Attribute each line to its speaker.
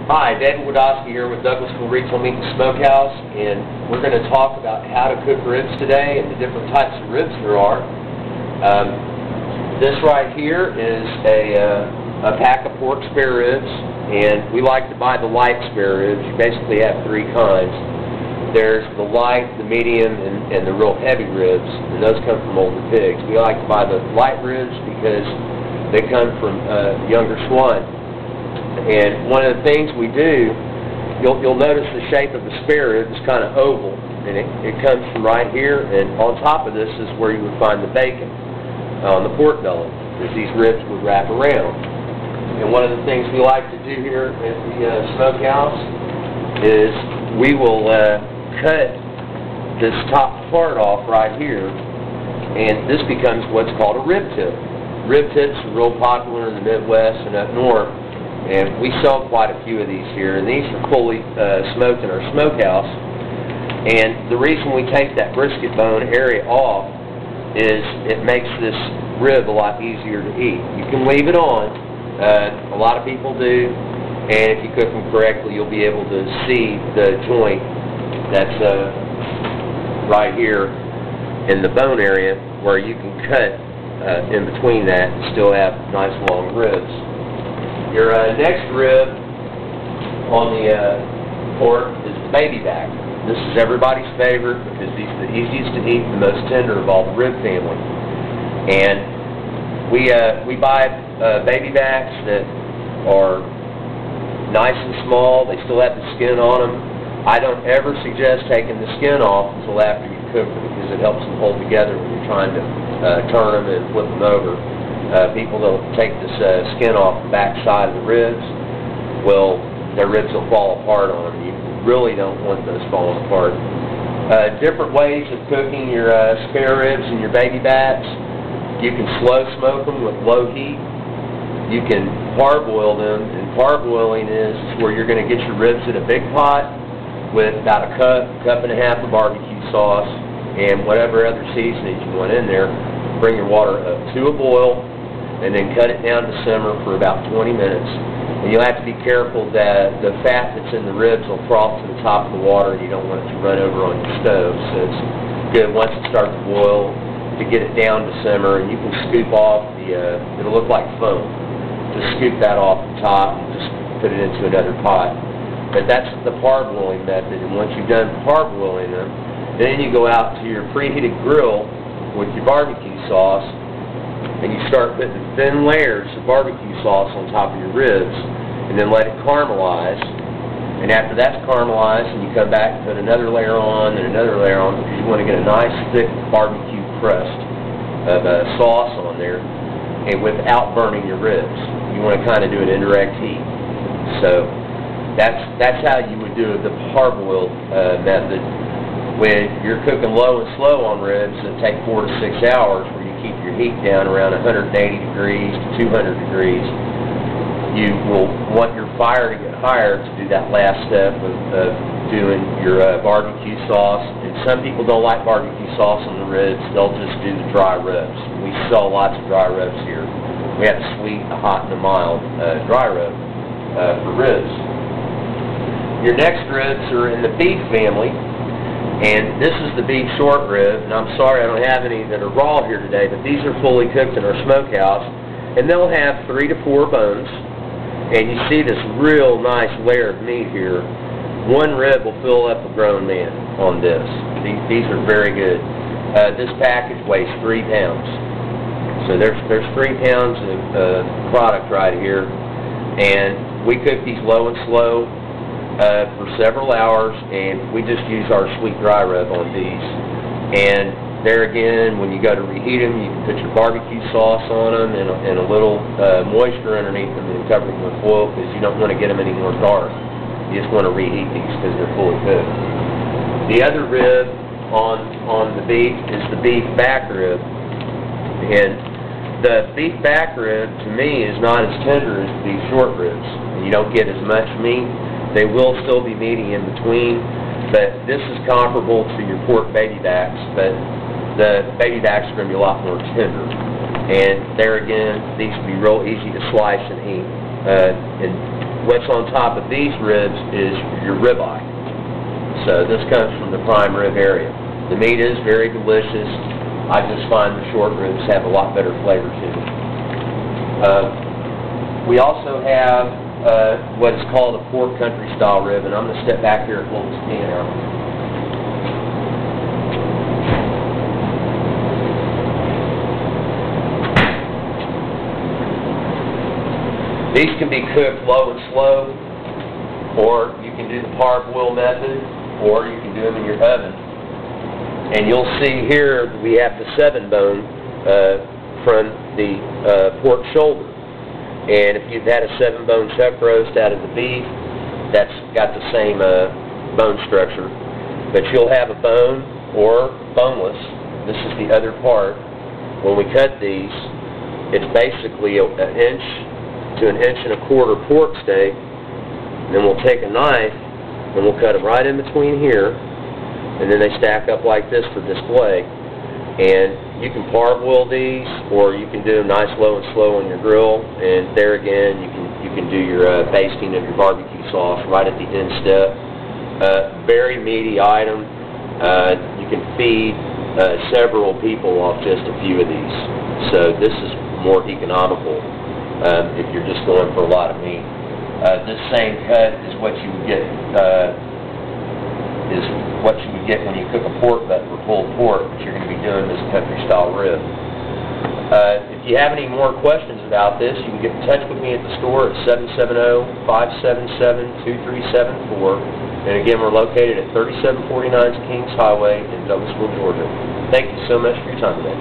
Speaker 1: Hi, David Widaski here with Douglasville Retail Meat and Smokehouse, and we're going to talk about how to cook ribs today and the different types of ribs there are. This right here is a pack of pork spare ribs, and we like to buy the light spare ribs. You basically have three kinds. There's the light, the medium, and the real heavy ribs, and those come from older pigs. We like to buy the light ribs because they come from younger swine. And one of the things we do, you'll notice the shape of the spare rib is kind of oval, and it comes from right here, and on top of this is where you would find the bacon on the pork belly, because these ribs would wrap around. And one of the things we like to do here at the smokehouse is we will cut this top part off right here, and this becomes what's called a rib tip. Rib tips are real popular in the Midwest and up north. And we sell quite a few of these here, and these are fully smoked in our smokehouse. And the reason we take that brisket bone area off is it makes this rib a lot easier to eat. You can leave it on, a lot of people do, and if you cook them correctly, you'll be able to see the joint that's right here in the bone area where you can cut in between that and still have nice long ribs. Your next rib on the pork is the baby back. This is everybody's favorite because these are the easiest to eat, the most tender of all the rib family. And we buy baby backs that are nice and small. They still have the skin on them. I don't ever suggest taking the skin off until after you cook them because it helps them hold together when you're trying to turn them and flip them over. People that take this skin off the back side of the ribs, well, their ribs will fall apart on them. You really don't want those falling apart. Different ways of cooking your spare ribs and your baby backs. You can slow smoke them with low heat. You can parboil them, and parboiling is where you're going to get your ribs in a big pot with about a cup and a half of barbecue sauce, and whatever other seasonings you want in there. Bring your water up to a boil, and then cut it down to simmer for about 20 minutes. And you'll have to be careful that the fat that's in the ribs will froth to the top of the water, and you don't want it to run over on your stove. So it's good once it starts to boil to get it down to simmer, and you can scoop off the, it'll look like foam. Just scoop that off the top and just put it into another pot. But that's the parboiling method, and once you've done parboiling them, then you go out to your preheated grill with your barbecue sauce, and you start putting thin layers of barbecue sauce on top of your ribs, and then let it caramelize. And after that's caramelized, and you come back and put another layer on and another layer on, because you want to get a nice thick barbecue crust of sauce on there, and without burning your ribs. You want to kind of do an indirect heat. So that's how you would do the parboiled method. When you're cooking low and slow on ribs that take 4 to 6 hours, where you keep your heat down around 180 degrees to 200 degrees, you will want your fire to get higher to do that last step of doing your barbecue sauce. And some people don't like barbecue sauce on the ribs. They'll just do the dry ribs. We sell lots of dry ribs here. We have a sweet, a hot, and a mild dry rib for ribs. Your next ribs are in the beef family. And this is the beef short rib, and I'm sorry I don't have any that are raw here today, but these are fully cooked in our smokehouse, and they'll have 3 to 4 bones, and you see this real nice layer of meat here. One rib will fill up a grown man on this. These are very good. This package weighs 3 pounds, so there's 3 pounds of product right here, and we cook these low and slow for several hours, and we just use our sweet dry rub on these. And there again, when you go to reheat them, you can put your barbecue sauce on them and a little moisture underneath them and cover them with foil, because you don't want to get them any more dark. You just want to reheat these because they're fully cooked. The other rib on the beef is the beef back rib, and the beef back rib to me is not as tender as the beef short ribs, and you don't get as much meat. They will still be meaty in between, but this is comparable to your pork baby backs, but the baby backs are going to be a lot more tender. And there again, these will be real easy to slice and eat. And what's on top of these ribs is your ribeye. So this comes from the prime rib area. The meat is very delicious. I just find the short ribs have a lot better flavor to them. We also have what is called a pork country style rib, and I'm going to step back here and pull this can out. These can be cooked low and slow, or you can do the parboil method, or you can do them in your oven. And you'll see here we have the 7-bone from the pork shoulder. And if you've had a 7-bone chuck roast out of the beef, that's got the same bone structure. But you'll have a bone or boneless. This is the other part. When we cut these, it's basically an inch to an inch and a quarter pork steak. And then we'll take a knife and we'll cut them right in between here. And then they stack up like this for display. And you can parboil these, or you can do them nice low and slow on your grill. And there again, you can do your basting of your barbecue sauce right at the end step. Very meaty item. You can feed several people off just a few of these. So this is more economical if you're just going for a lot of meat. This same cut is what you would get when you cook a pork butt for pulled pork, but you're going to be doing this country style rib. If you have any more questions about this, you can get in touch with me at the store at 770-577-2374. And again, we're located at 3749 Kings Highway in Douglasville, Georgia. Thank you so much for your time today.